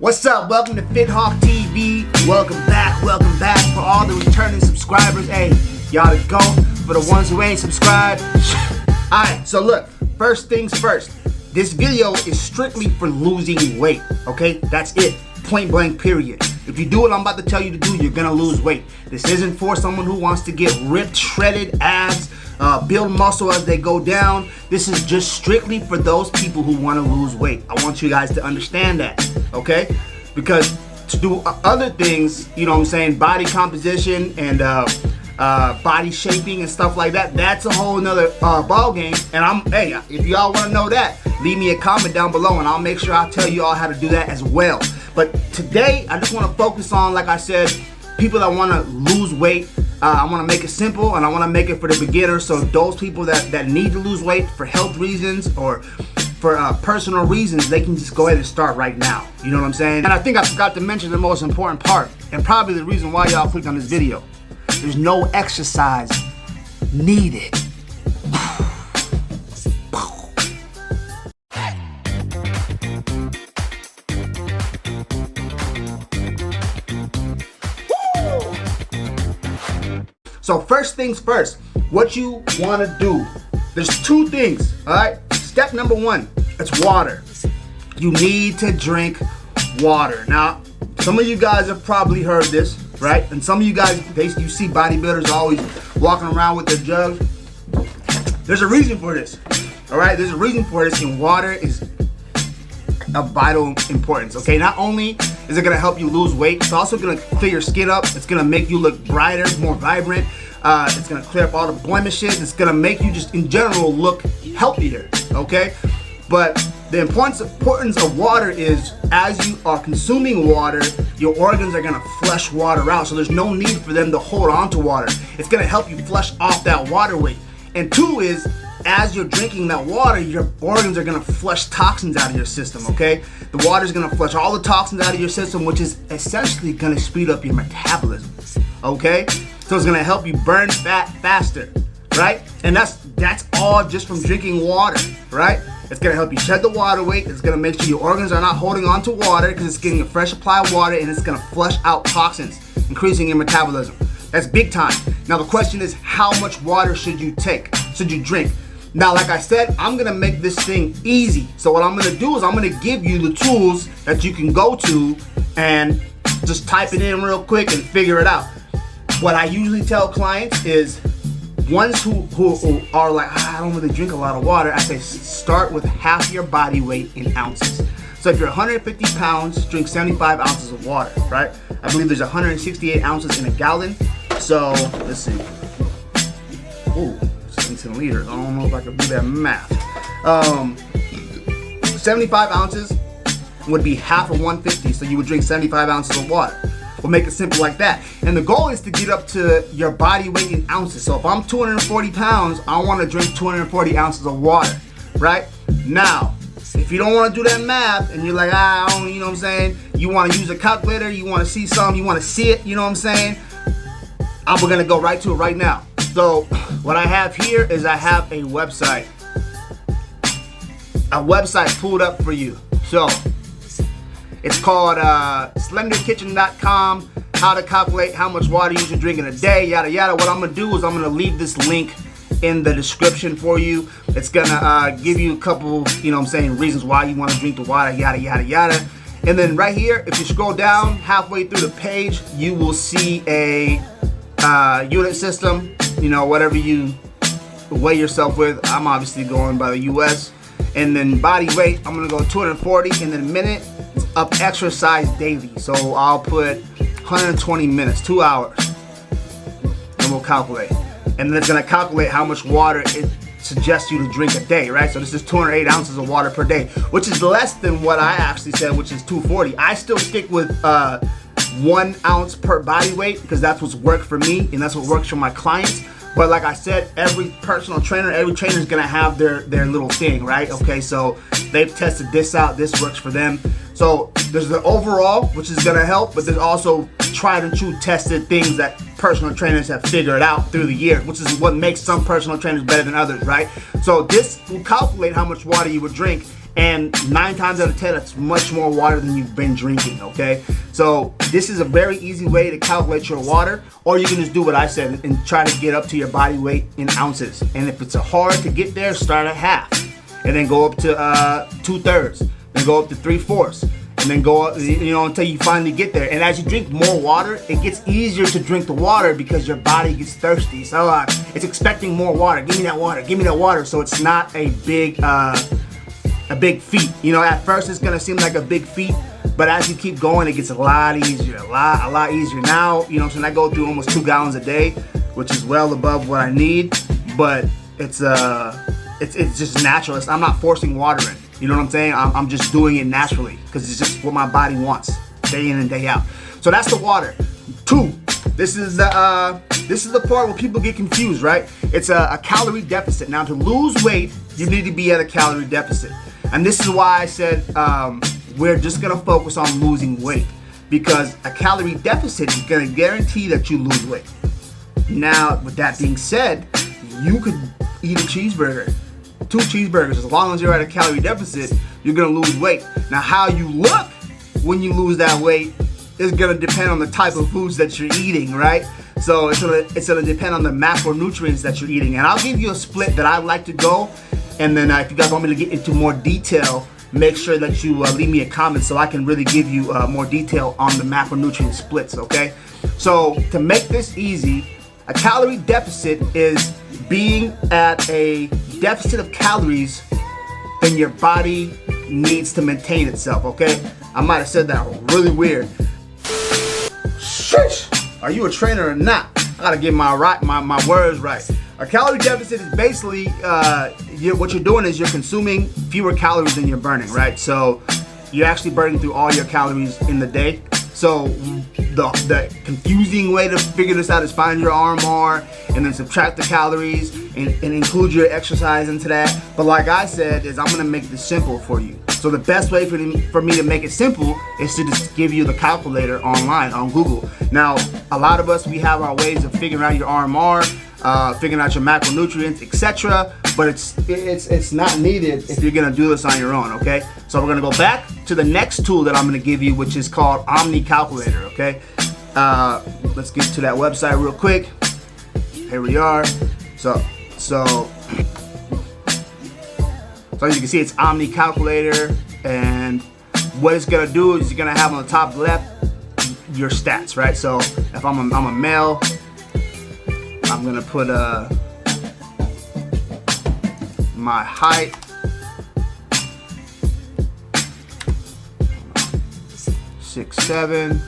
What's up? Welcome to FithawkTV. Welcome back for all the returning subscribers. Hey, y'all the GOAT. For the ones who ain't subscribed. Alright, so look, first things first. This video is strictly for losing weight, okay? That's it. Point blank, period. If you do what I'm about to tell you to do, you're gonna lose weight. This isn't for someone who wants to get ripped, shredded abs, build muscle as they go down. This is just strictly for those people who want to lose weight. I want you guys to understand that, okay? Because to do other things, you know what I'm saying, body composition and body shaping and stuff like that, that's a whole nother ball game. And hey, if y'all want to know that, leave me a comment down below and I'll make sure I'll tell you all how to do that as well. But today, I just want to focus on, like I said, people that want to lose weight. I want to make it simple and I want to make it for the beginners. So those people that need to lose weight for health reasons or for personal reasons, they can just go ahead and start right now. You know what I'm saying? And I think I forgot to mention the most important part, and probably the reason why y'all clicked on this video. There's no exercise needed. So first things first, what you want to do, there's two things, all right? Step number one, it's water. You need to drink water. Now, some of you guys have probably heard this, right? And some of you guys, you see bodybuilders always walking around with their jugs. There's a reason for this, all right? There's a reason for this, and water is of vital importance, okay? Not only is it gonna help you lose weight, it's also gonna clear your skin up. It's gonna make you look brighter, more vibrant. It's gonna clear up all the blemishes. It's gonna make you just in general look healthier, okay? But the importance of water is, as you are consuming water, your organs are gonna flush water out. So there's no need for them to hold on to water. It's gonna help you flush off that water weight. And two is, as you're drinking that water, your organs are gonna flush toxins out of your system, okay? The water's gonna flush all the toxins out of your system, which is essentially gonna speed up your metabolism, okay? So it's gonna help you burn fat faster, right? And that's all just from drinking water, right? It's gonna help you shed the water weight. It's gonna make sure your organs are not holding on to water because it's getting a fresh supply of water, and it's gonna flush out toxins, increasing your metabolism. That's big time. Now the question is, how much water should you drink? Now, like I said, I'm gonna make this thing easy. So what I'm gonna do is I'm gonna give you the tools that you can go to and just type it in real quick and figure it out. What I usually tell clients is, ones who are like, I don't really drink a lot of water, I say start with half your body weight in ounces. So if you're 150 pounds, drink 75 ounces of water, right? I believe there's 168 ounces in a gallon. So let's see. Ooh. In liters. I don't know if I can do that math. 75 ounces would be half of 150, so you would drink 75 ounces of water. We'll make it simple like that. And the goal is to get up to your body weight in ounces. So if I'm 240 pounds, I want to drink 240 ounces of water, right? Now, if you don't want to do that math and you're like, I don't, you know what I'm saying? You want to use a calculator, you want to see something, you want to see it, you know what I'm saying? We're going to go right to it right now. So what I have here is I have a website pulled up for you. So it's called slenderkitchen.com, how to calculate how much water you should drink in a day, yada yada. What I'm gonna do is I'm gonna leave this link in the description for you. It's gonna give you a couple, you know what I'm saying, reasons why you want to drink the water, yada yada yada. And then right here, if you scroll down halfway through the page, you will see a unit system. You know, whatever you weigh yourself with. I'm obviously going by the US. And then body weight, I'm gonna go 240, and then minute of exercise daily. So I'll put 120 minutes, 2 hours, and we'll calculate. And then it's gonna calculate how much water it suggests you to drink a day, right? So this is 208 ounces of water per day, which is less than what I actually said, which is 240. I still stick with 1 ounce per body weight because that's what's worked for me and that's what works for my clients. But like I said, every personal trainer, every trainer is gonna have their little thing, right? Okay, so they've tested this out, this works for them. So there's the overall, which is gonna help, but there's also tried and true tested things that personal trainers have figured out through the year, which is what makes some personal trainers better than others, right? So this will calculate how much water you would drink, And 9 times out of 10, that's much more water than you've been drinking, okay? So this is a very easy way to calculate your water, or you can just do what I said and try to get up to your body weight in ounces. And if it's hard to get there, start at half, and then go up to 2/3, then go up to 3/4, and then go up, until you finally get there. And as you drink more water, it gets easier to drink the water because your body gets thirsty. So it's expecting more water. Give me that water. Give me that water. So it's not a big feat. At first it's gonna seem like a big feat, but as you keep going, it gets a lot easier, a lot easier. Now, so I go through almost 2 gallons a day, which is well above what I need, but it's just natural. I'm not forcing water in. You know what I'm saying? I'm just doing it naturally because it's just what my body wants, day in and day out. So that's the water. 2. This is the part where people get confused, right? It's a calorie deficit. Now, to lose weight, you need to be at a calorie deficit, and this is why I said we're just gonna focus on losing weight, because a calorie deficit is gonna guarantee that you lose weight. Now, with that being said, you could eat a cheeseburger. 2 cheeseburgers, as long as you're at a calorie deficit, you're gonna lose weight. Now, how you look when you lose that weight is gonna depend on the type of foods that you're eating, right? So it's gonna depend on the macronutrients that you're eating. And I'll give you a split that I like to go. And then if you guys want me to get into more detail, make sure that you leave me a comment so I can really give you more detail on the macronutrient splits, okay? So to make this easy, a calorie deficit is being at a deficit of calories than your body needs to maintain itself, okay? I might have said that really weird. Shush! Are you a trainer or not? I gotta get my words right. A calorie deficit is basically what you're doing is you're consuming fewer calories than you're burning, right? So you're actually burning through all your calories in the day. So the confusing way to figure this out is find your RMR and then subtract the calories and include your exercise into that. But like I said, is I'm gonna make this simple for you. So the best way for me to make it simple is to just give you the calculator online on Google. Now, a lot of us, we have our ways of figuring out your RMR, figuring out your macronutrients, etc. But it's not needed if you're gonna do this on your own, okay? So we're gonna go back to the next tool that I'm gonna give you, which is called Omni Calculator, okay? Let's get to that website real quick. Here we are. So as you can see, it's Omni Calculator, and what it's gonna do is you're gonna have on the top left your stats, right? So if I'm a male, I'm gonna put my height, 6'7".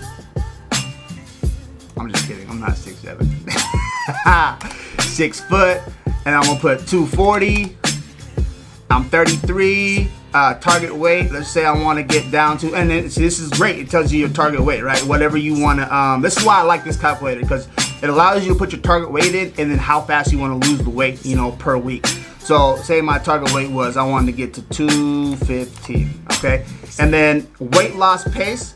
I'm just kidding, I'm not 6'7". 6 foot, and I'm gonna put 240. I'm 33. Target weight, let's say I want to get down to, and then, see, this is great. It tells you your target weight, right? Whatever you want to. This is why I like this calculator, because it allows you to put your target weight in and then how fast you want to lose the weight, per week. So say my target weight was, I wanted to get to 215, okay? And then weight loss pace,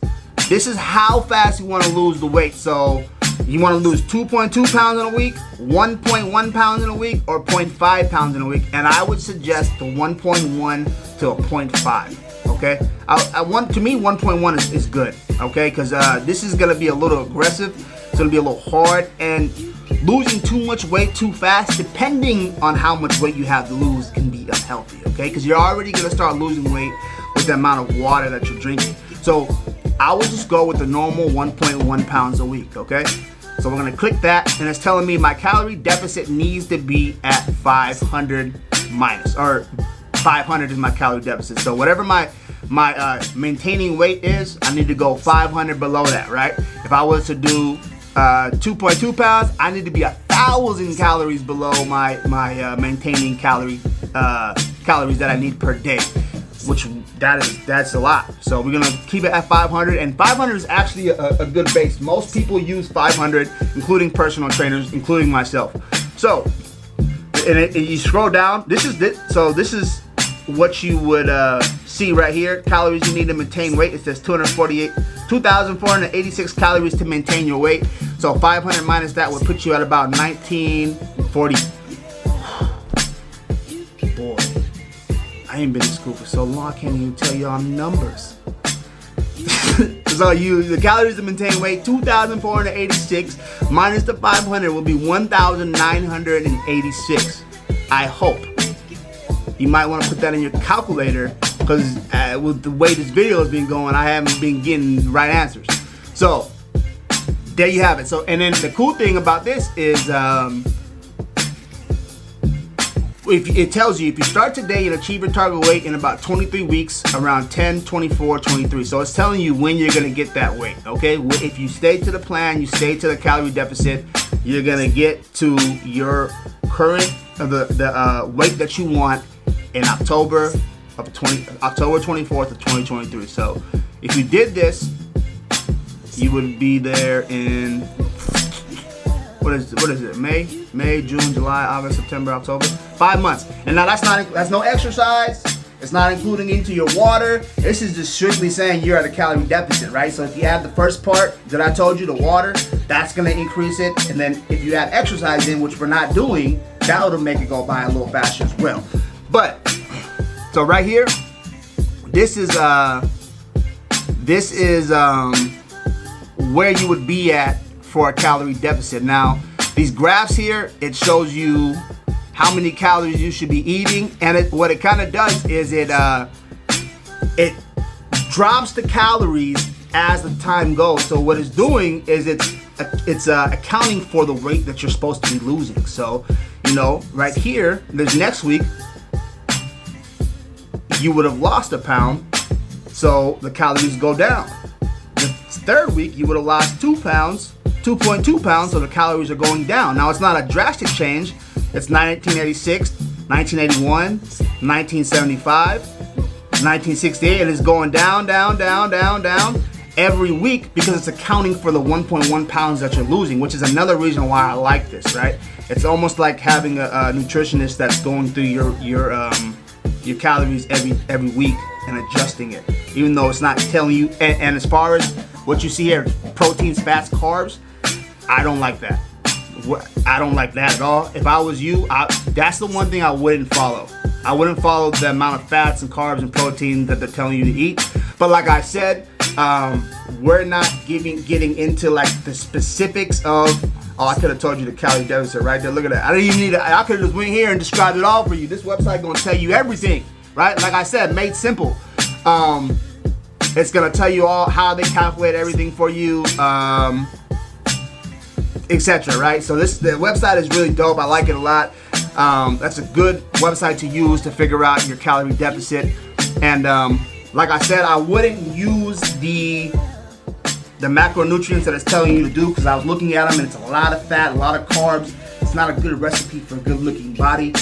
this is how fast you want to lose the weight. So you want to lose 2.2 pounds in a week, 1.1 pounds in a week, or 0.5 pounds in a week. And I would suggest the 1.1 to a 0.5, okay? To me, 1.1 is good, okay? Because this is going to be a little aggressive. It's going to be a little hard. And losing too much weight too fast, depending on how much weight you have to lose, can be unhealthy, okay? Because you're already going to start losing weight with the amount of water that you're drinking. So I would just go with the normal 1.1 pounds a week, okay? So we're gonna click that, and it's telling me my calorie deficit needs to be at 500 minus, or 500 is my calorie deficit. So whatever my maintaining weight is, I need to go 500 below that, right? If I was to do 2.2 pounds, I need to be 1,000 calories below my maintaining calories that I need per day, which that's a lot. So we're gonna keep it at 500, and 500 is actually a good base. Most people use 500, including personal trainers, including myself. So, and you scroll down. This is what you would see right here. Calories you need to maintain weight. It says 2,486 calories to maintain your weight. So 500 minus that would put you at about 1940. Boy, I ain't been in school for so long, I can't even tell y'all numbers. So the calories to maintain weight, 2,486 minus the 500 will be 1,986. I hope. You might want to put that in your calculator, because with the way this video has been going, I haven't been getting the right answers. So there you have it. So, and then the cool thing about this is, it tells you if you start today and achieve your target weight in about 23 weeks, around 10, 24, 23. So it's telling you when you're gonna get that weight, okay? If you stay to the plan, you stay to the calorie deficit, you're gonna get to your current, the weight that you want in October 24th of 2023. So if you did this, you would be there in, what is it? May, June, July, August, September, October. 5 months. And now that's no exercise. It's not including into your water. This is just strictly saying you're at a calorie deficit, right? So if you add the first part that I told you, the water, that's gonna increase it. And then if you add exercise in, which we're not doing, that'll make it go by a little faster as well. But so right here, this is where you would be at for a calorie deficit. Now, these graphs here, it shows you how many calories you should be eating, and what it kind of does is it drops the calories as the time goes. So what it's doing is it's accounting for the weight that you're supposed to be losing. So, you know, right here, there's next week, you would have lost a pound, so the calories go down. The third week, you would have lost 2 pounds, 2.2 pounds, so the calories are going down. Now, it's not a drastic change. It's 1986, 1981, 1975, 1968, and it's going down, down, down, down, down every week, because it's accounting for the 1.1 pounds that you're losing, which is another reason why I like this, right? It's almost like having a nutritionist that's going through your calories every week and adjusting it, even though it's not telling you. And as far as what you see here, proteins, fats, carbs, I don't like that. I don't like that at all. If I was you, that's the one thing I wouldn't follow. I wouldn't follow the amount of fats and carbs and protein that they're telling you to eat. But like I said, we're not getting into like the specifics of, oh, I could have told you the calorie deficit right there. Look at that. I didn't even need I could have just went here and described it all for you. This website gonna tell you everything, right? Like I said, made simple. It's gonna tell you all how they calculate everything for you, etc. Right? So the website is really dope. I like it a lot. That's a good website to use to figure out your calorie deficit. And like I said, I wouldn't use the macronutrients that it's telling you to do, because I was looking at them and it's a lot of fat, a lot of carbs. It's not a good recipe for a good looking body.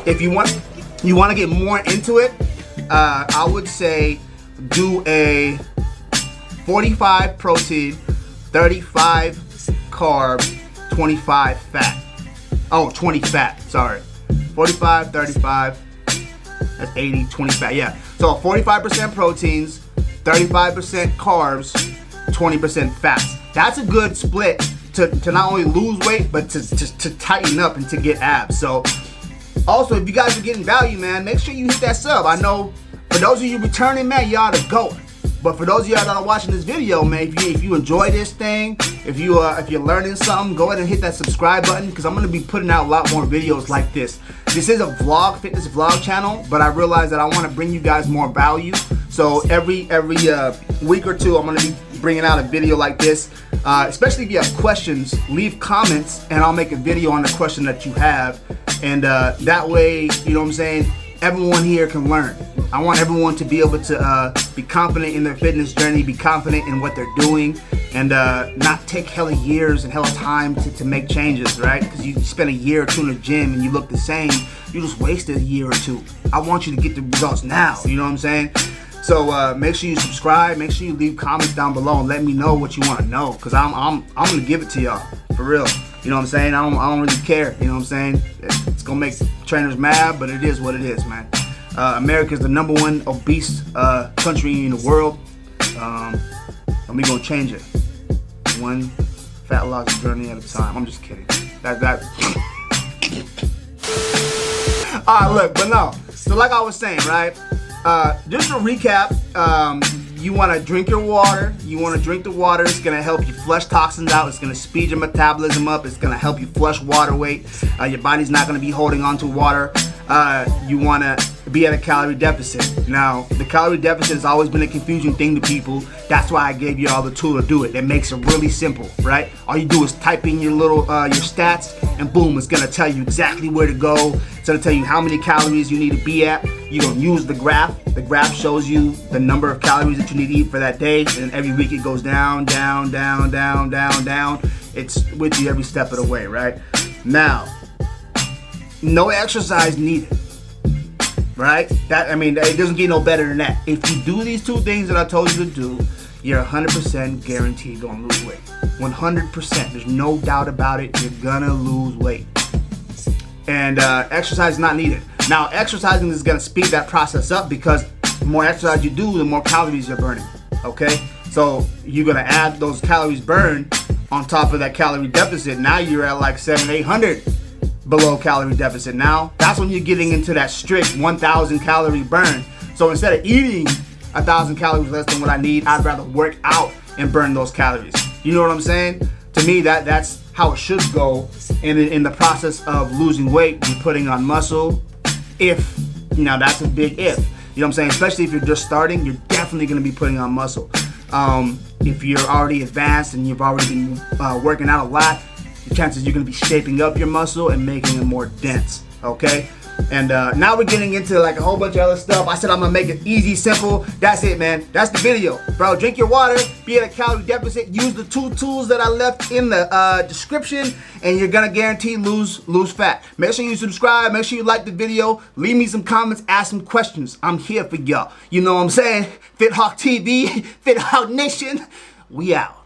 If you want to get more into it, I would say do a 45 protein, 35 carb, 25 fat. Oh, 20 fat, sorry. 45, 35, that's 80, 20 fat, yeah. So 45% proteins, 35% carbs, 20% fats. That's a good split to not only lose weight, but to tighten up and to get abs. So also, if you guys are getting value, man, make sure you hit that sub. I know for those of you returning, man, you ought to go. But for those of you that are watching this video, man, if you enjoy this thing, if you're learning something, go ahead and hit that subscribe button, because I'm gonna be putting out a lot more videos like this. This is a fitness vlog channel, but I realize that I want to bring you guys more value. So every week or two, I'm gonna be bringing out a video like this. Especially if you have questions, leave comments, and I'll make a video on the question that you have. And that way, you know what I'm saying, everyone here can learn. I want everyone to be able to be confident in their fitness journey, be confident in what they're doing, and not take hella years and hella time to make changes, right? Because you spend a year or two in the gym and you look the same, you just wasted a year or two. I want you to get the results now, you know what I'm saying? So make sure you subscribe, make sure you leave comments down below and let me know what you want to know, because I'm gonna give it to y'all, for real. You know what I'm saying? I don't really care, you know what I'm saying? It's gonna make trainers mad, but it is what it is, man. America is the #1 obese country in the world, and we're gonna change it one fat loss journey at a time. I'm just kidding. That Look, but no. So like I was saying, right? Just to recap, you want to drink your water. You want to drink the water. It's going to help you flush toxins out. It's going to speed your metabolism up. It's going to help you flush water weight. Your body's not going to be holding on to water. You want to be at a calorie deficit. Now, the calorie deficit has always been a confusing thing to people. That's why I gave you all the tool to do it. It makes it really simple, right? All you do is type in your little your stats, and boom, it's gonna tell you exactly where to go. It's gonna tell you how many calories you need to be at. You're gonna use the graph. The graph shows you the number of calories that you need to eat for that day, and every week it goes down, down, down, down, down, down. It's with you every step of the way, right? Now, no exercise needed. Right? It doesn't get no better than that. If you do these two things that I told you to do, you're 100% guaranteed gonna lose weight. 100%. There's no doubt about it. You're gonna lose weight. And exercise is not needed. Now, exercising is gonna speed that process up because the more exercise you do, the more calories you're burning. Okay? So you're gonna add those calories burned on top of that calorie deficit. Now you're at like 700-800 below calorie deficit. Now that's when you're getting into that strict 1,000 calorie burn. So instead of eating 1,000 calories less than what I need, I'd rather work out and burn those calories. You know what I'm saying? To me, that's how it should go. And in the process of losing weight, you're putting on muscle. Now that's a big if. You know what I'm saying? Especially if you're just starting, you're definitely going to be putting on muscle. If you're already advanced and you've already been working out a lot, the chances you're going to be shaping up your muscle and making it more dense, okay? And now we're getting into like a whole bunch of other stuff. I said I'm going to make it easy, simple. That's it, man. That's the video. Bro, drink your water, be at a calorie deficit, use the 2 tools that I left in the description, and you're going to guarantee lose fat. Make sure you subscribe. Make sure you like the video. Leave me some comments. Ask some questions. I'm here for y'all. You know what I'm saying? FithawkTV, Fithawk Nation, we out.